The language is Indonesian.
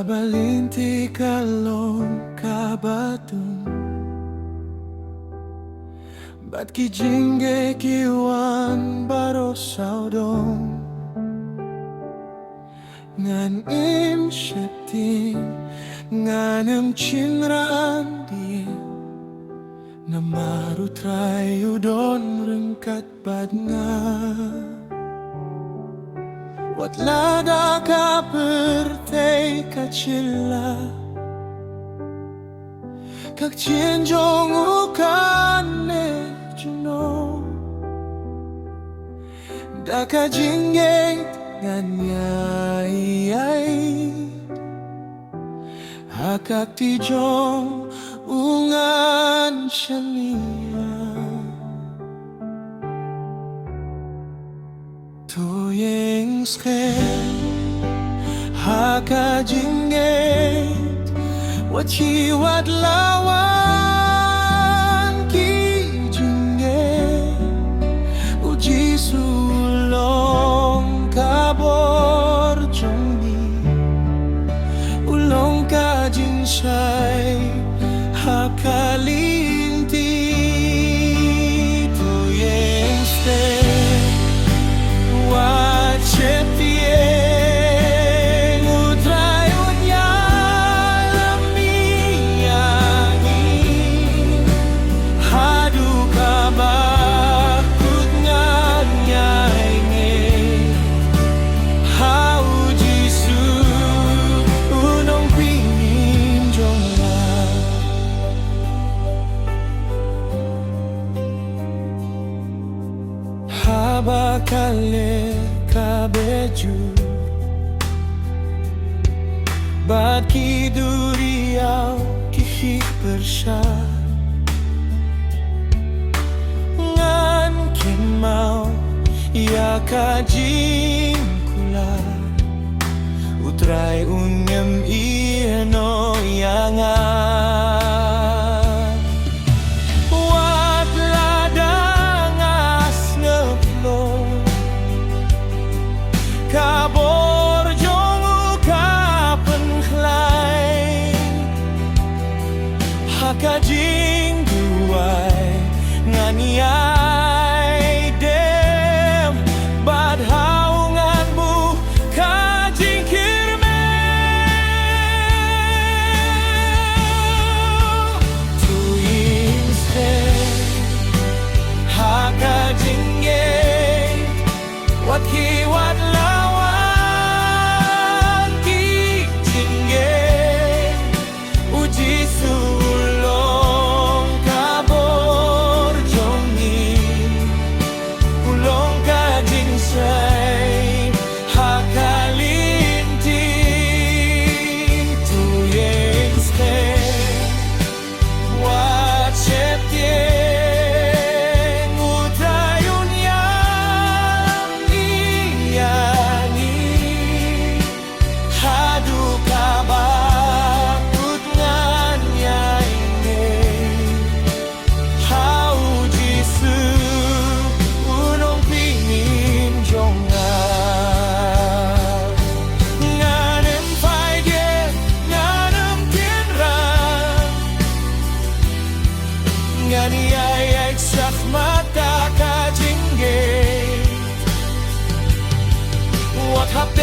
Kabalinti kalong kabatung Bat kijinge kiwan baro saudong Ngan im shetim Nganem chinraan di Namaru trayu don rengkat badnga Wat lada ka pertei kacilla Kak cienjong ukane juno Daka jingge nganyai Hakak tijong ungan shania Tuyeng sken haka jingget Wachiwat lawan ki jingget Uji sulong kabor jongi Ulong ka jinshay hakalinti Tuyeng sken Bakale kabeju Bat ki duriau kihik bersah Ngan kimau ya kajing kula Utrai unyem ieno yangan Kabor jong ukapen klay Hakajing duai nganiai dem Bad haunganmu kajing kirmel Tuying sen hakajing ye Wat kiwat What happened?